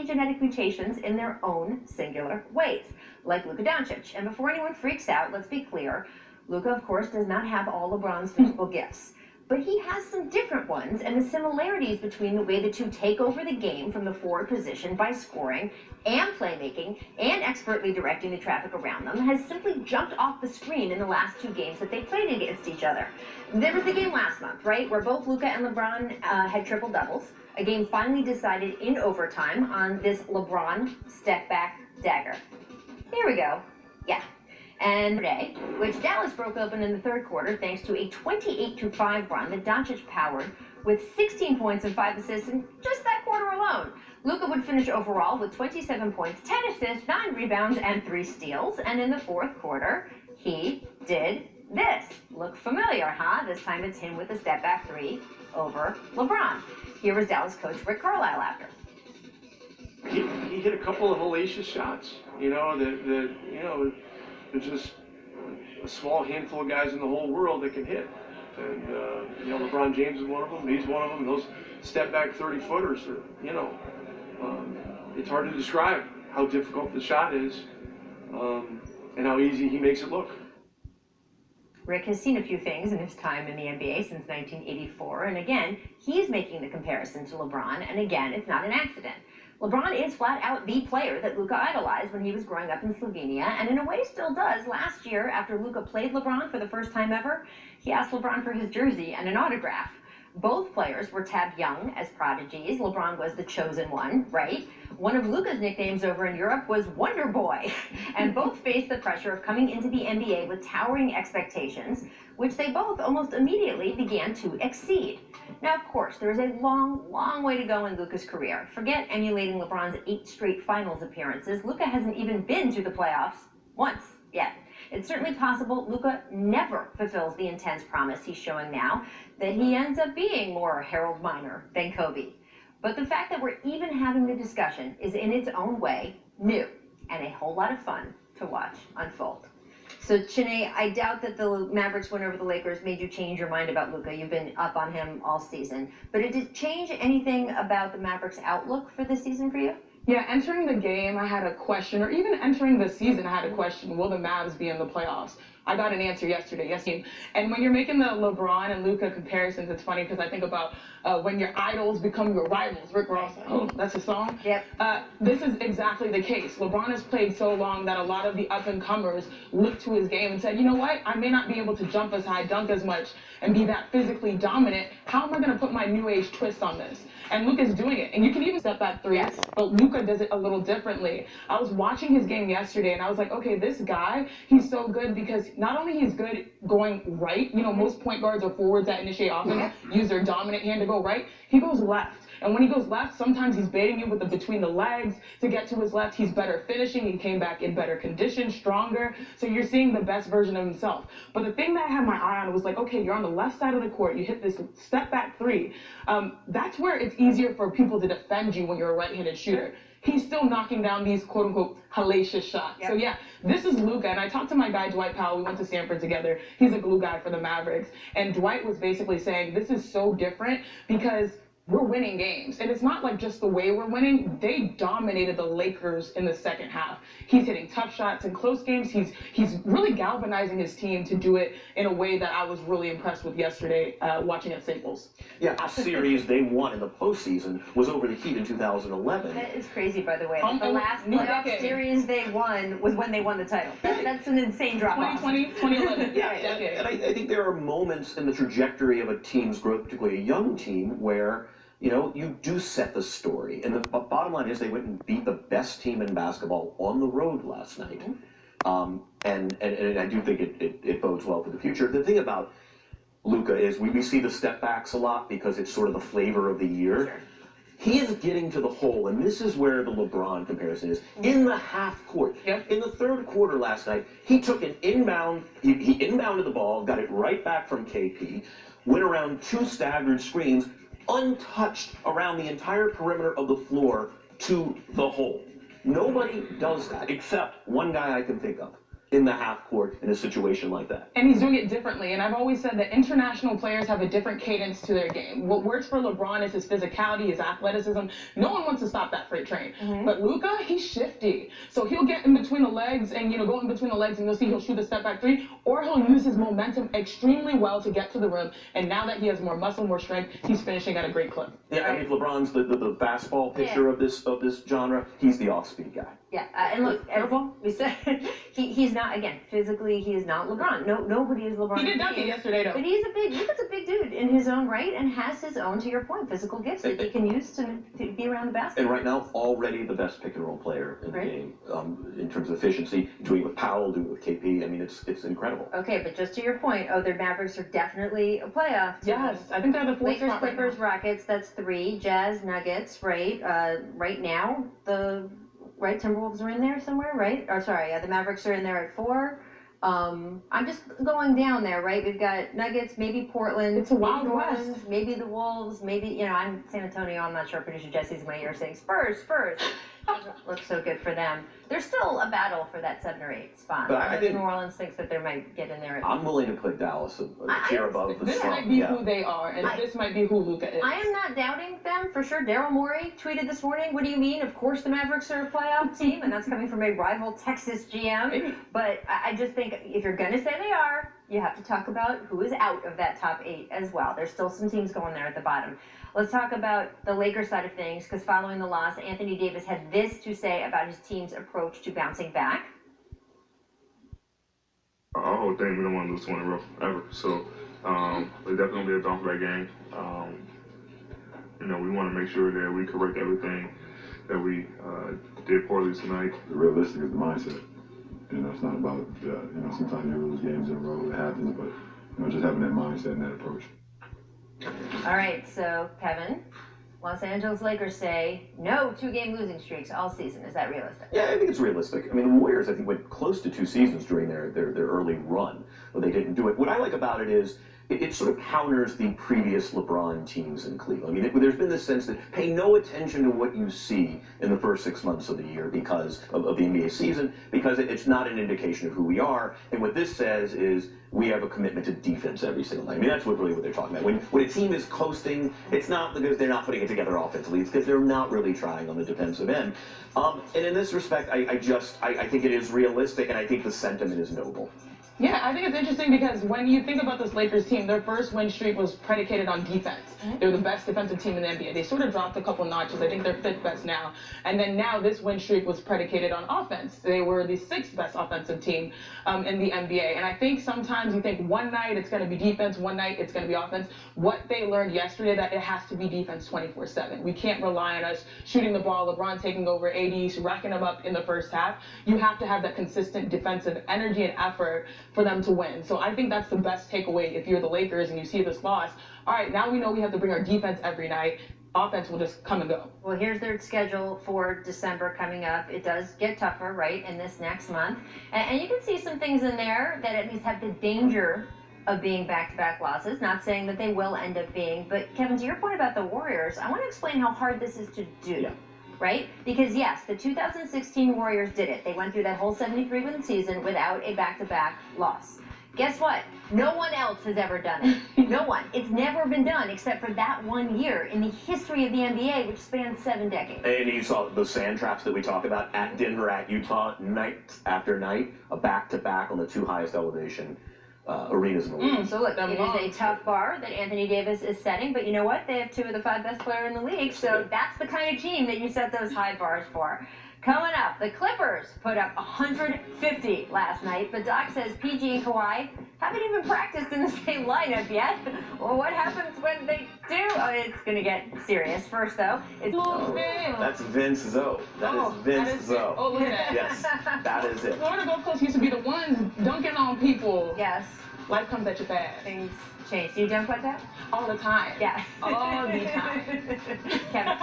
genetic mutations in their own singular ways, like Luka Doncic. And before anyone freaks out, let's be clear, Luka, of course, does not have all LeBron's physical gifts. But he has some different ones, and the similarities between the way the two take over the game from the forward position by scoring and playmaking and expertly directing the traffic around them has simply jumped off the screen in the last 2 games that they played against each other. There was the game last month, right, where both Luka and LeBron had triple-doubles. A game finally decided in overtime on this LeBron step-back dagger. Here we go. Yeah. And today, which Dallas broke open in the third quarter thanks to a 28-5 run that Doncic powered with 16 points and 5 assists in just that quarter alone. Luka would finish overall with 27 points, 10 assists, 9 rebounds, and 3 steals. And in the fourth quarter, he did this. Look familiar, huh? This time it's him with a step-back 3 over LeBron. Here was Dallas coach Rick Carlisle after. He hit a couple of hellacious shots, there's just a small handful of guys in the whole world that can hit. And, LeBron James is one of them. He's one of them. Those step-back 30-footers are, it's hard to describe how difficult the shot is and how easy he makes it look. Rick has seen a few things in his time in the NBA since 1984, and again, he's making the comparison to LeBron, and again, it's not an accident. LeBron is flat out the player that Luka idolized when he was growing up in Slovenia, and in a way still does. Last year, after Luka played LeBron for the first time ever, he asked LeBron for his jersey and an autograph. Both players were tabbed young as prodigies. LeBron was the chosen one, right? One of Luka's nicknames over in Europe was Wonder Boy. And both faced the pressure of coming into the NBA with towering expectations, which they both almost immediately began to exceed. Now, of course, there is a long, long way to go in Luka's career. Forget emulating LeBron's 8 straight finals appearances. Luka hasn't even been to the playoffs once yet. It's certainly possible Luka never fulfills the intense promise he's showing now, that he ends up being more Harold Miner than Kobe. But the fact that we're even having the discussion is in its own way new and a whole lot of fun to watch unfold. So, Chiney, I doubt that the Mavericks win over the Lakers made you change your mind about Luka. You've been up on him all season. But did it change anything about the Mavericks' outlook for this season for you? Yeah, entering the game, I had a question, or even entering the season, I had a question, will the Mavs be in the playoffs? I got an answer yesterday, yes. And when you're making the LeBron and Luka comparisons, it's funny because I think about when your idols become your rivals. Rick Ross, oh, that's a song? Yep. This is exactly the case. LeBron has played so long that a lot of the up-and-comers looked to his game and said, you know what, I may not be able to jump as high, dunk as much, and be that physically dominant. How am I going to put my new age twist on this? And Luka's doing it. And you can even step back 3, yes, but Luka does it a little differently. I was watching his game yesterday, and I was like, okay, this guy, he's so good because not only he's good going right, most point guards or forwards that initiate offense use their dominant hand to go right, he goes left. And when he goes left, sometimes he's baiting you with the between the legs to get to his left. He's better finishing. He came back in better condition, stronger. So you're seeing the best version of himself. But the thing that I had my eye on was like, okay, you're on the left side of the court. You hit this step back 3. That's where it's easier for people to defend you when you're a right-handed shooter. He's still knocking down these quote-unquote hellacious shots. Yep. So yeah, this is Luka, and I talked to my guy Dwight Powell. We went to Stanford together. He's a glue guy for the Mavericks, and Dwight was basically saying this is so different because we're winning games. And it's not like just the way we're winning. They dominated the Lakers in the second half. He's hitting tough shots in close games. He's really galvanizing his team to do it in a way that I was really impressed with yesterday watching at Staples. Yeah, a series they won in the postseason was over the Heat in 2011. That is crazy, by the way. The last playoff series they won was when they won the title. That's an insane drop-off. 2020, 2011. Yeah, and I think there are moments in the trajectory of a team's growth, particularly a young team, where you do set the story. And the bottom line is they went and beat the best team in basketball on the road last night. And I do think it bodes well for the future. The thing about Luka is we see the step backs a lot because it's sort of the flavor of the year. Sure. He is getting to the hole, and this is where the LeBron comparison is. In the half court. Yep. In the third quarter last night, he took an inbound, he inbounded the ball, got it right back from KP, went around 2 staggered screens, untouched around the entire perimeter of the floor to the hole. Nobody does that except one guy I can think of. in the half court in a situation like that. And he's doing it differently. And I've always said that international players have a different cadence to their game. What works for LeBron is his physicality, his athleticism. No one wants to stop that freight train. But Luka, he's shifty. So he'll get in between the legs and, go in between the legs, and you'll see he'll shoot a step back three, or he'll use his momentum extremely well to get to the rim. And now that he has more muscle, more strength, he's finishing at a great clip. Yeah, I mean, if LeBron's the fastball pitcher of this genre, he's the off-speed guy. Yeah, and look, we said he's not, again, physically he is not LeBron. Nobody is LeBron. He did dunk it yesterday, though. But Luka's a big dude in his own right and has his own, to your point, physical gifts that he can use to be around the basket. And right now, already the best pick and roll player in the game in terms of efficiency. Doing it with Powell, doing it with KP. I mean, it's incredible. Okay, but just to your point, their Mavericks are definitely a playoff team. Yes, I think they're the fourth Lakers, spot Clippers, right Rockets, that's 3. Jazz, Nuggets, right? Right now, Timberwolves are in there somewhere, right? Or sorry, the Mavericks are in there at 4. I'm just going down there, right? We've got Nuggets, maybe Portland, It's a wild maybe west. Orleans, maybe the Wolves, maybe, I'm San Antonio, I'm not sure. Producer Jesse's in my ear saying, Spurs. Doesn't look so good for them. There's still a battle for that 7 or 8 spot. But I think New Orleans thinks that they might get in there. I'm willing to put Dallas a tier above the This slump. might be who they are, and this might be who Luka is. I am not doubting them for sure. Daryl Morey tweeted this morning, what do you mean? Of course the Mavericks are a playoff team, and that's coming from a rival Texas GM. But I just think if you're going to say they are, you have to talk about who is out of that top 8 as well. There's still some teams going there at the bottom. Let's talk about the Lakers side of things, because following the loss, Anthony Davis had this to say about his team's approach to bouncing back. Our whole thing, we don't want to lose 20 in a row, ever. So it's definitely going to be a bounce back game. We want to make sure that we correct everything that we did poorly tonight. The realistic is the mindset. It's not about, sometimes you lose games in a row, it happens, but, just having that mindset and that approach. All right, so Kevin, Los Angeles Lakers say no 2-game losing streaks all season. Is that realistic? Yeah, I think it's realistic. I mean, the Warriors, I think, went close to 2 seasons during their early run, but they didn't do it. What I like about it is it sort of counters the previous LeBron teams in Cleveland. I mean, there's been this sense that pay no attention to what you see in the first 6 months of the year because of the NBA season, because it's not an indication of who we are. And what this says is we have a commitment to defense every single night. I mean, that's what they're talking about. When a team is coasting, it's not because they're not putting it together offensively. It's because they're not really trying on the defensive end. And in this respect, I think it is realistic, and I think the sentiment is noble. Yeah, I think it's interesting because when you think about this Lakers team, their first win streak was predicated on defense. They were the best defensive team in the NBA. They sort of dropped a couple notches. I think they're 5th best now. And then now this win streak was predicated on offense. They were the 6th best offensive team in the NBA. And I think sometimes you think one night it's going to be defense, one night it's going to be offense. What they learned yesterday, that it has to be defense 24/7. We can't rely on us shooting the ball, LeBron taking over, AD racking them up in the first half. You have to have that consistent defensive energy and effort for them to win. So I think that's the best takeaway if you're the Lakers and you see this loss. All right, now we know we have to bring our defense every night. Offense will just come and go. Well, here's their schedule for December coming up. It does get tougher, right, in this next month. And you can see some things in there that at least have the danger of being back-to-back losses. Not saying that they will end up being. But, Kevin, to your point about the Warriors, I want to explain how hard this is to do. Yeah. Right? Because, yes, the 2016 Warriors did it. They went through that whole 73-win season without a back-to-back loss. Guess what? No one else has ever done it. No one. It's never been done except for that 1 year in the history of the NBA, which spans 7 decades. And you saw the sand traps that we talk about at Denver, at Utah, night after night, a back-to-back on the 2 highest elevation arenas in the league. So look, it is a tough bar that Anthony Davis is setting, but you know what? They have 2 of the 5 best players in the league, so that's the kind of team that you set those high bars for. Coming up, the Clippers put up 150 last night, but Doc says PG and Kawhi haven't even practiced in the same lineup yet. Well, what happens when they do? Oh, it's going to get serious. First, though, it's... That's Vince Zoe. That is Vince Zoe. Oh, look at that. Yes, that is it. Florida Gulf Coast used to be the ones dunking on people. Yes. Life comes at you fast. Things change. Do you dunk like that? All the time. Yeah. All the time. Kevin?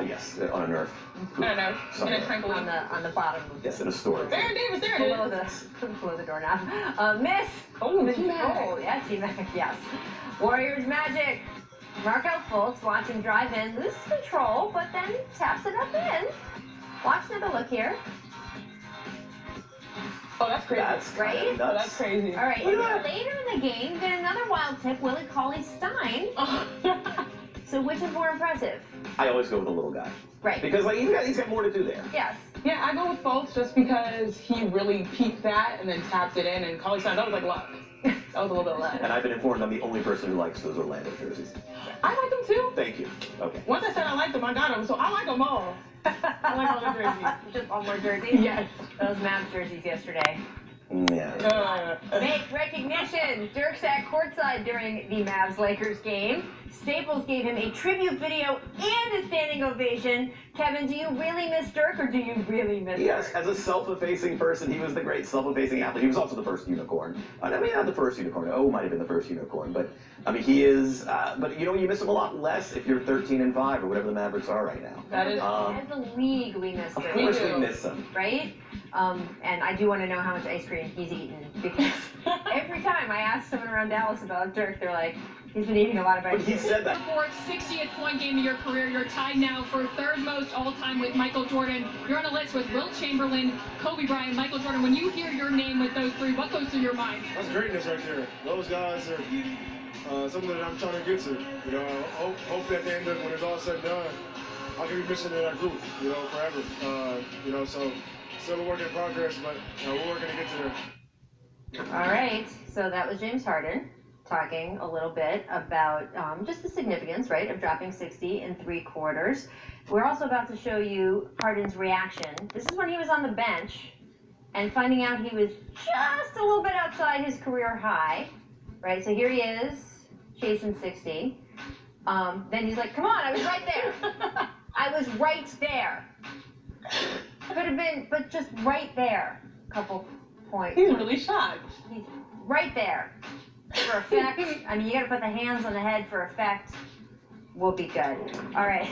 Yes, on a nerf. On a nerf. In a trampoline. On the bottom. Yes, in a storage. Baron Davis, there it is. Below the doorknob. Miss. Oh, T-Mac. Oh, yeah, T-Mac, yes. Warriors Magic. Markel Fultz watching drive in, loses control, but then taps it up in. Watch another look here. Oh, that's crazy. That's Right? kind of Oh, nuts. that's crazy. All right, and then later in the game, get another wild tip, Willie Cauley-Stein. So which is more impressive? I always go with the little guy. Right. Because like he's got more to do there. Yes. Yeah, I go with Fultz just because he really peaked that and then tapped it in, and Cauley-Stein, that was like luck. That was a little bit of luck. And I've been informed I'm the only person who likes those Orlando jerseys. I like them too. Thank you. Okay. Once I said I liked them, I got them, so I like them all. I like all the jerseys. Just one more jersey? Yes. Those Mavs jerseys yesterday. Yeah. Make recognition. Dirk sat courtside during the Mavs-Lakers game. Staples gave him a tribute video and a standing ovation. Kevin, do you really miss Dirk, or do you really miss Yes, Dirk? as a self-effacing person, he was the great self-effacing athlete. He was also the first unicorn. I mean, not the first unicorn. Oh, might have been the first unicorn. But, I mean, he is, but, you know, you miss him a lot less if you're 13-5 or whatever the Mavericks are right now. That is. As a league, we miss Of Dirk. course do. we miss him. Right? And I do want to know how much ice cream he's eaten, because every time I ask someone around Dallas about Dirk, they're like, he's been eating a lot of But ice he cream. said that. Fourth 60th point game of your career. You're tied now for third most all-time with Michael Jordan. You're on a list with Wilt Chamberlain, Kobe Bryant, Michael Jordan. When you hear your name with those three, what goes through your mind? That's greatness right there. Those guys are something that I'm trying to get to. You know, hopefully at the end of it, when it's all said and done, I can be missing in that group, you know, forever. You know, so still a work in progress, but we're working to get to there. All right, so that was James Harden talking a little bit about just the significance, right, of dropping 60 in 3 quarters. We're also about to show you Harden's reaction. This is when he was on the bench and finding out he was just a little bit outside his career high, right? So here he is, chasing 60. Then he's like, come on, I was right there. I was right there. Could have been, but just right there. Couple points. He's really shocked. He's right there. For effect. I mean, you gotta put the hands on the head for effect. We'll be good. All right.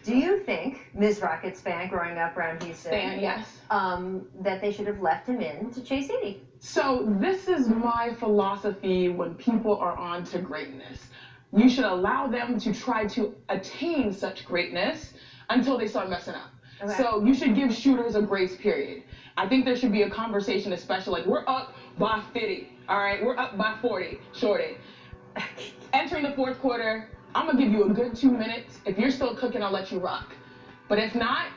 Do you think, Ms. Rockets fan growing up around Houston, Stan, yes. that they should have left him in to chase 80? So this is my philosophy when people are on to greatness. You should allow them to try to attain such greatness until they start messing up. Okay. So you should give shooters a grace period. I think there should be a conversation, especially like we're up by 50, all right? We're up by 40, shorty. Entering the fourth quarter, I'm gonna give you a good 2 minutes. If you're still cooking, I'll let you rock. But if not,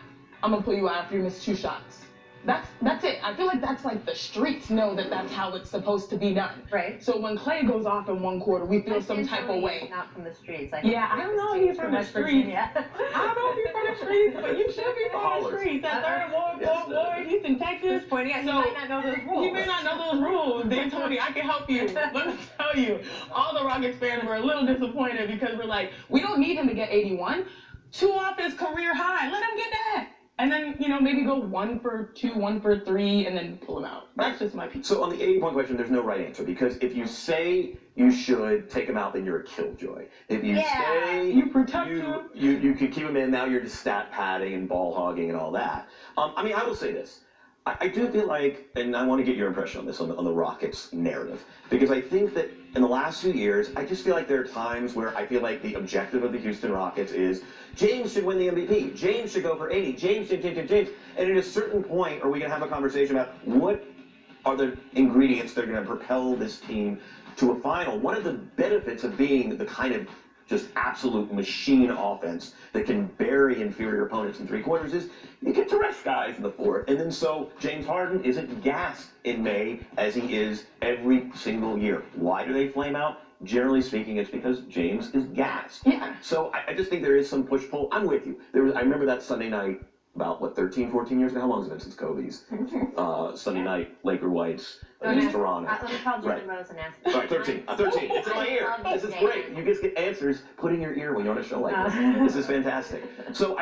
I'm gonna pull you out after you miss 2 shots. That's it. I feel like that's like the streets know that that's how it's supposed to be done. Right. So when Clay goes off in 1 quarter, we feel some type of way. He's not from the streets. Yeah, I don't know if he's from the West streets. Virginia. I don't know if you're from the streets, but you should be from the streets. That third Ward, Houston, Texas. Pointing out, he So, might not know those rules. You may not know those rules. Dan Tony, I can help you. Let me tell you, all the Rockets fans were a little disappointed because we're like, we don't need him to get 81. 2 off his career high. Let him get that. And then, you know, maybe go 1 for 2, 1 for 3, and then pull him out. That's just my piece. So on the 80-point question, there's no right answer, because if you say you should take him out, then you're a killjoy. If you say You protect him. you could keep him in, now you're just stat padding and ball hogging and all that. I mean, I will say this. I do feel like, and I want to get your impression on this, on the Rockets narrative, because I think that in the last few years, I just feel like there are times where I feel like the objective of the Houston Rockets is James should win the MVP, James should go for 80, James, and at a certain point, are we going to have a conversation about what are the ingredients that are going to propel this team to a final? One of the benefits of being the kind of just absolute machine offense that can bury inferior opponents in 3 quarters is you get to rest guys in the 4th. And then so James Harden isn't gassed in May as he is every single year. Why do they flame out? Generally speaking, it's because James is gassed. Yeah. So I just think there is some push-pull. I'm with you. I remember that Sunday night about, 13, 14 years ago? How long has it been since Kobe's? Sunday night, Laker Whites against Toronto. Let me call Jordan Rose and ask him. Right, 13. I'm 13. It's in my ear. This is great. You just get answers put in your ear when you're on a show like this. This is fantastic. So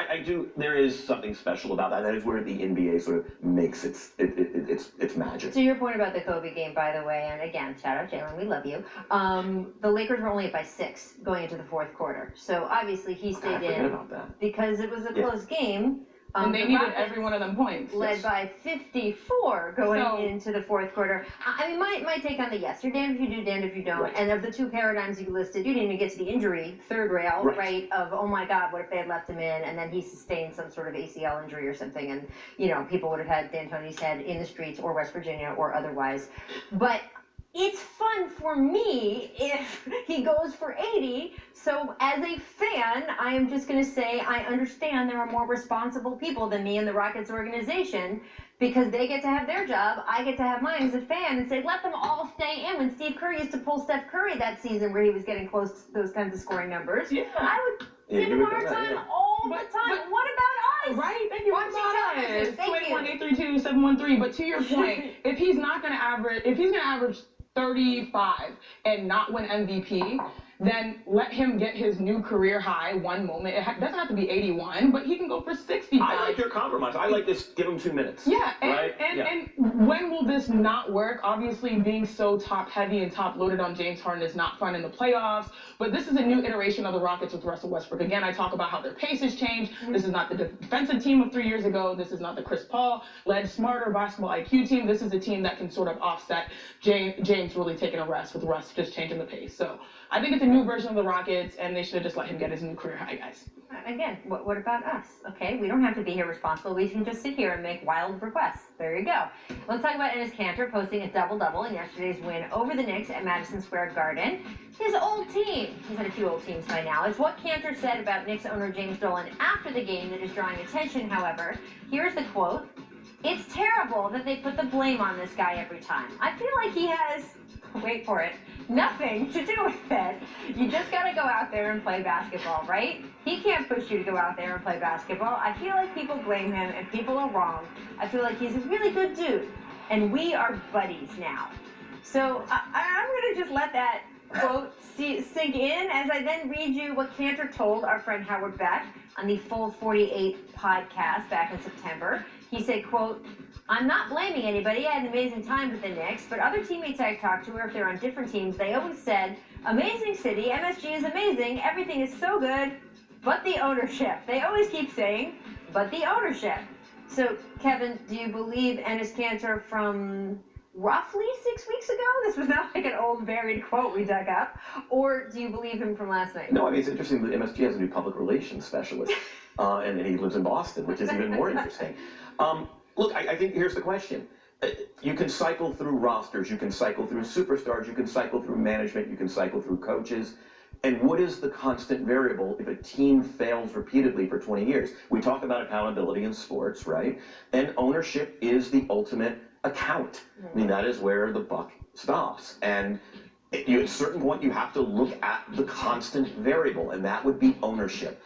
there is something special about that. That is where the NBA sort of makes its magic. To your point about the Kobe game, by the way, and again, shout out Jalen, we love you. The Lakers were only up by 6 going into the 4th quarter. So obviously he I stayed forget in about that. because it was a close game. And they The needed Rockets every one of them points. led by 54 going So- into the fourth quarter. I mean, my take on the yes, you're damned if you do, damned if you don't. Right. And of the two paradigms you listed, you didn't even get to the injury, third rail, Right. right? Of, oh my God, what if they had left him in and then he sustained some sort of ACL injury or something, and, you know, people would have had D'Antoni's head in the streets or West Virginia or otherwise. But it's fun for me if he goes for 80. So as a fan, I am just going to say I understand there are more responsible people than me in the Rockets organization, because they get to have their job. I get to have mine as a fan and say, let them all stay in. When Steve Kerr used to pull Steph Curry that season where he was getting close to those kinds of scoring numbers, Yeah. I would Yeah, give you him a would do hard that, time yeah. all the But- time. What about us? Right, thank you. Watching television. Thank you. 281-832-713. But to your point, if he's gonna average 35 and not win MVP, then let him get his new career high one moment. It doesn't have to be 81, but he can go for 65. I like your compromise. I like this. Give him 2 minutes. Yeah, and, right? and when will this not work? Obviously, being so top heavy and top loaded on James Harden is not fun in the playoffs, but this is a new iteration of the Rockets with Russell Westbrook. Again, I talk about how their pace has changed. This is not the defensive team of 3 years ago. This is not the Chris Paul-led, smarter basketball IQ team. This is a team that can sort of offset James really taking a rest with Russ just changing the pace. So I think it's a new version of the Rockets, and they should have just let him get his new career high, guys. Again, what about us? Okay, we don't have to be irresponsible. We can just sit here and make wild requests. There you go. Let's talk about Enes Kanter posting a double-double in yesterday's win over the Knicks at Madison Square Garden. His old team. He's had a few old teams by now. It's what Kanter said about Knicks owner James Dolan after the game that is drawing attention, however. Here's the quote. It's terrible that they put the blame on this guy every time. I feel like he has, wait for it, nothing to do with it. You just gotta go out there and play basketball, right? He can't push you to go out there and play basketball. I feel like people blame him and people are wrong. I feel like he's a really good dude, and we are buddies now. So I'm gonna just let that quote sink in as I then read you what Kanter told our friend Howard Beck on the Full 48 podcast back in September. He said, quote, I'm not blaming anybody. I had an amazing time with the Knicks, but other teammates I talked to, or if they're on different teams, they always said, amazing city, MSG is amazing, everything is so good, but the ownership. They always keep saying, but the ownership. So, Kevin, do you believe Enes Kanter from roughly 6 weeks ago? This was not like an old buried quote we dug up. Or do you believe him from last night? No, I mean, it's interesting that MSG has a new public relations specialist, and he lives in Boston, which is even more interesting. Look, I think here's the question. You can cycle through rosters, you can cycle through superstars, you can cycle through management, you can cycle through coaches. And what is the constant variable if a team fails repeatedly for 20 years? We talk about accountability in sports, right? And ownership is the ultimate account. I mean, that is where the buck stops. And at a certain point, you have to look at the constant variable, and that would be ownership.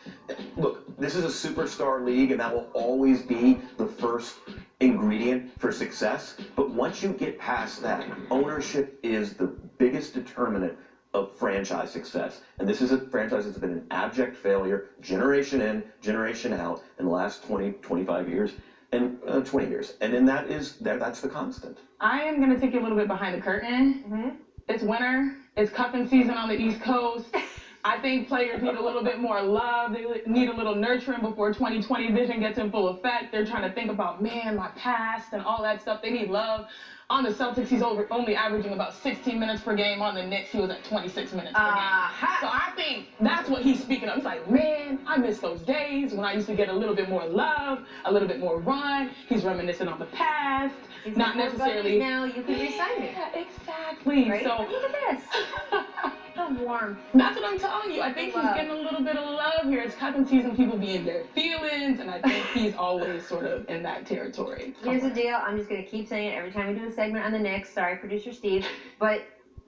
Look, this is a superstar league, and that will always be the first ingredient for success. But once you get past that, ownership is the biggest determinant of franchise success. And this is a franchise that's been an abject failure, generation in, generation out, in the last 20, 25 years, and 20 years. And then that's the constant. I am going to take you a little bit behind the curtain. Mm-hmm. It's winter. It's cuffing season on the East Coast. I think players need a little bit more love. They need a little nurturing before 2020 vision gets in full effect. They're trying to think about, man, my past and all that stuff. They need love. On the Celtics, he's only averaging about 16 minutes per game. On the Knicks, he was at 26 minutes per game. So I think that's what he's speaking of. He's like, man, I miss those days when I used to get a little bit more love, a little bit more run. He's reminiscing on the past. He's not like, necessarily. now you can resign me. Yeah, exactly. Right? So Look at this. So warm. that's what I'm telling you. I think he's Love. getting a little bit of love here. It's cuffing season, people be in their feelings, and I think he's always sort of in that territory. Here's the deal. I'm just going to keep saying it every time we do a segment on the Knicks. Sorry, producer Steve. But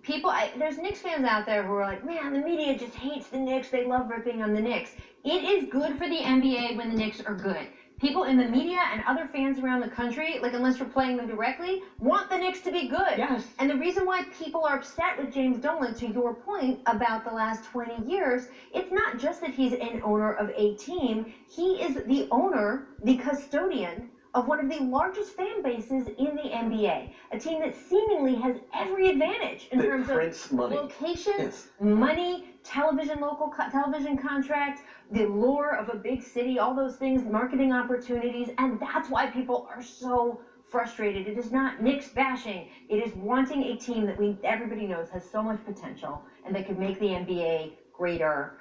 there's Knicks fans out there who are like, man, the media just hates the Knicks. They love ripping on the Knicks. It is good for the NBA when the Knicks are good. People in the media and other fans around the country, like unless you're playing them directly, want the Knicks to be good. Yes. And the reason why people are upset with James Dolan, to your point about the last 20 years, it's not just that he's an owner of a team. He is the owner, the custodian of one of the largest fan bases in the NBA. A team that seemingly has every advantage in That terms prints of money. location, Yes. money, television contract, the lure of a big city, all those things, marketing opportunities, and that's why people are so frustrated. It is not Knicks bashing. It is wanting a team that everybody knows has so much potential and that could make the NBA greater,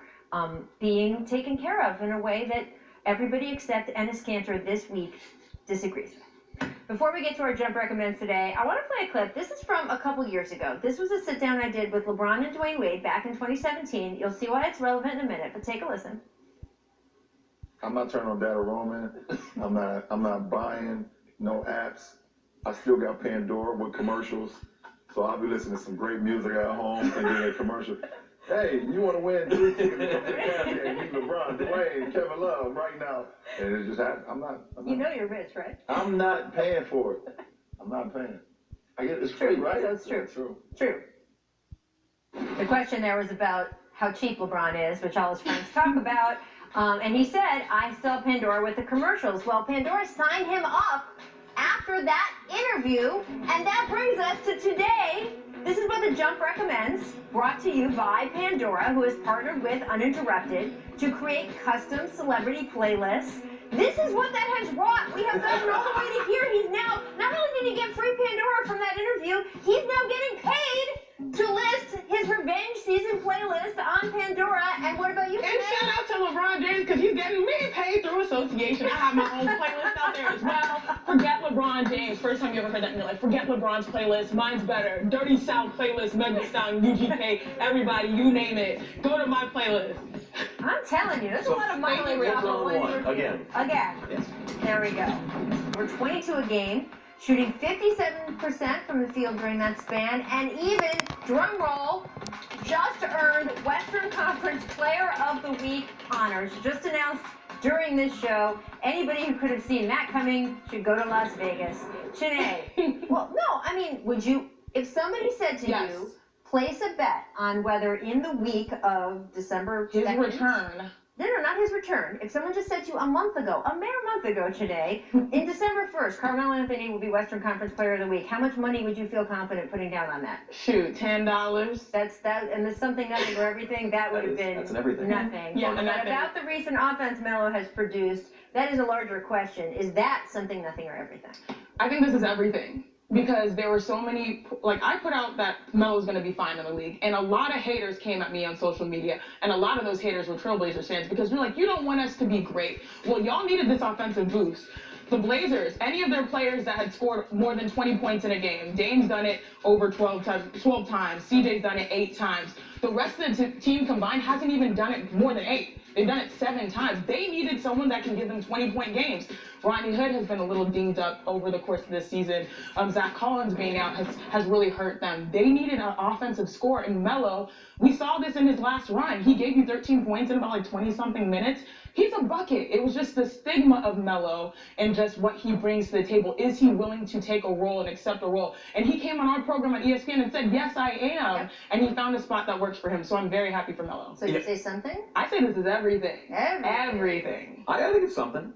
being taken care of in a way that everybody except Enes Kanter this week disagrees with. Before we get to our jump recommends today, I want to play a clip. This is from a couple years ago. This was a sit down I did with LeBron and Dwayne Wade back in 2017. You'll see why it's relevant in a minute, but take a listen. I'm not turning on data roaming. I'm not buying no apps. I still got Pandora with commercials. So I'll be listening to some great music at home and then a commercial. Hey, you want to win 3 tickets to come to the Cavs game? Meet LeBron, Dwayne, Kevin Love right now. And it just happened. I'm not. You know you're rich, right? I'm not paying for it. I'm not paying. I get it's free, right? That's true. It's true. True. The question there was about how cheap LeBron is, which all his friends talk about. And he said, I still have Pandora with the commercials. Well, Pandora signed him up after that interview, and that brings us to today. This is what the Jump recommends, brought to you by Pandora, who has partnered with Uninterrupted to create custom celebrity playlists. This is what that has brought. We have gotten all the way to here. He's now, not only did he get free Pandora from that interview, he's now getting paid to list his Revenge season playlist on Pandora. And what about you, And shout out to LeBron James, because he's getting me paid through association. I have my own playlist out there as well. Forget LeBron James. First time you ever heard that in your life. Forget LeBron's playlist. Mine's better. Dirty South playlist, Megan Stallion, UGK, everybody, you name it. Go to my playlist. I'm telling you, there's a lot of mileage off of one interview. Again. Yes. There we go. We're 22 a game, shooting 57% from the field during that span, and even, drum roll, just earned Western Conference Player of the Week honors. Just announced during this show. Anybody who could have seen that coming should go to Las Vegas. Janae, well, no, I mean, would you, if somebody said to you, place a bet on whether in the week of December 2nd, His return. No, not his return. If someone just said to you a mere month ago today, in December 1st, Carmelo Anthony will be Western Conference Player of the Week, how much money would you feel confident putting down on that? Shoot, $10. That's that, and there's something nothing or everything, that would have been That's an everything. nothing. Yeah, But nothing. about the recent offense Melo has produced, that is a larger question. Is that something nothing or everything? I think this is everything. Because there were so many, like I put out that Melo's going to be fine in the league, and a lot of haters came at me on social media, and a lot of those haters were Trailblazers fans because they're like, you don't want us to be great. Well, y'all needed this offensive boost. The Blazers, any of their players that had scored more than 20 points in a game, Dame's done it over 12 times, CJ's done it 8 times. The rest of the team combined hasn't even done it more than 8. They've done it 7 times. They needed someone that can give them 20-point games. Rodney Hood has been a little dinged up over the course of this season. Zach Collins being out has really hurt them. They needed an offensive score, and Melo, we saw this in his last run. He gave you 13 points in about like 20-something minutes. He's a bucket. It was just the stigma of Melo and just what he brings to the table. Is he willing to take a role and accept a role? And he came on our program on ESPN and said, yes, I am. Yep. And he found a spot that works for him. So I'm very happy for Melo. So you say something? I say this is everything. Everything. I think it's something.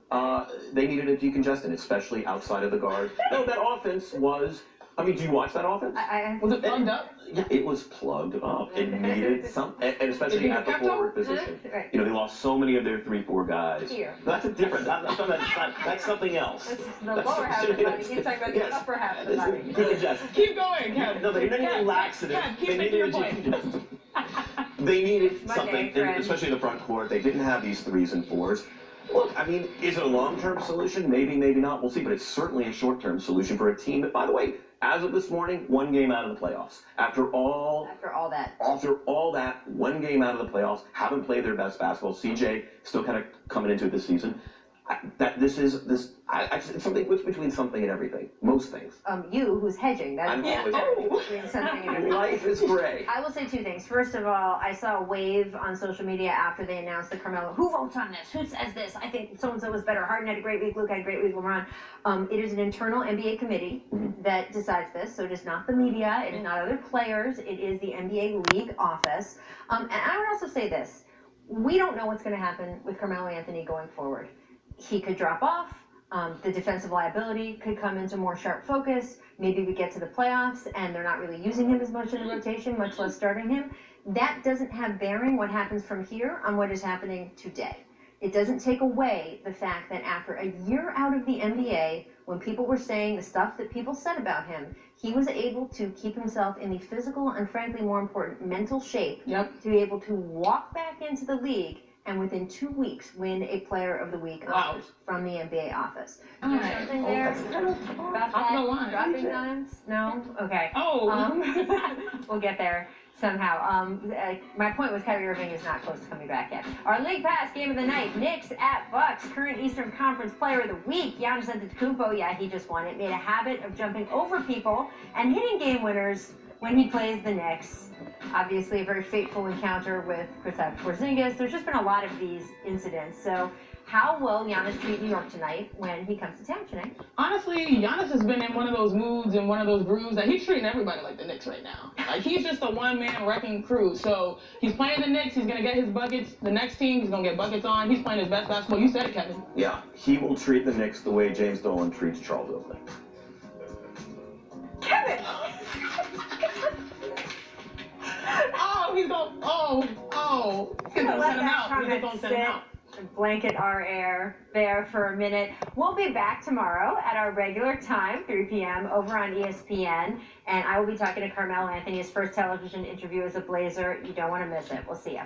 They needed a decongestant, especially outside of the guard. No, that offense was. I mean, do you watch that offense? Was it plugged up? Yeah, it was plugged up. It needed some, and especially at the forward position. Right. You know, they lost so many of their 3-4 guys. Here. That's a different. That's something else. That's the lower half of the body. He's talking about the upper half of the body. Decongestant. Keep going, Kev. No, they didn't relax it. Keep making your point. They needed Monday, something, friend. especially in the front court. They didn't have these 3s and 4s. Look, I mean, is it a long-term solution? Maybe, maybe not. We'll see. But it's certainly a short-term solution for a team that, by the way, as of this morning, 1 game out of the playoffs. After all that, 1 game out of the playoffs, haven't played their best basketball. CJ still kind of coming into this season. It's something between something and everything. Most things. You, who's hedging, that's I'm between something and everything. Life is gray. I will say 2 things. First of all, I saw a wave on social media after they announced the Carmelo. Who votes on this? Who says this? I think so-and-so was better. Harden had a great week. Luke had a great week. LeBron. It is an internal NBA committee that decides this. So it is not the media. It is not other players. It is the NBA league office. And I would also say this. We don't know what's going to happen with Carmelo Anthony going forward. He could drop off. The defensive liability could come into more sharp focus. Maybe we get to the playoffs and they're not really using him as much in the rotation, much less starting him. That doesn't have bearing what happens from here on what is happening today. It doesn't take away the fact that after a year out of the NBA, when people were saying the stuff that people said about him, he was able to keep himself in the physical and, frankly, more important, mental shape to be able to walk back into the league and within 2 weeks win a Player of the Week honors from the NBA office. Is there something there about that? Dropping dimes? No? Okay. We'll get there somehow. My point was Kyrie Irving is not close to coming back yet. Our League Pass game of the night, Knicks at Bucks, current Eastern Conference Player of the Week, Giannis Antetokounmpo. Yeah, he just won it. Made a habit of jumping over people and hitting game winners when he plays the Knicks. Obviously, a very fateful encounter with Kristaps Porzingis. There's just been a lot of these incidents. So, how will Giannis treat New York tonight when he comes to town, Sinead? Honestly, Giannis has been in one of those moods and one of those grooves that he's treating everybody like the Knicks right now. Like, he's just a one-man wrecking crew. So, he's playing the Knicks. He's going to get his buckets. The next team, he's going to get buckets on. He's playing his best basketball. You said it, Kevin. Yeah, he will treat the Knicks the way James Dolan treats Charles Oakley. Kevin! He's going, He's going to let that comment sit, blanket our air there for a minute. We'll be back tomorrow at our regular time, 3 p.m. over on ESPN, and I will be talking to Carmelo Anthony, his first television interview as a Blazer. You don't want to miss it. We'll see you.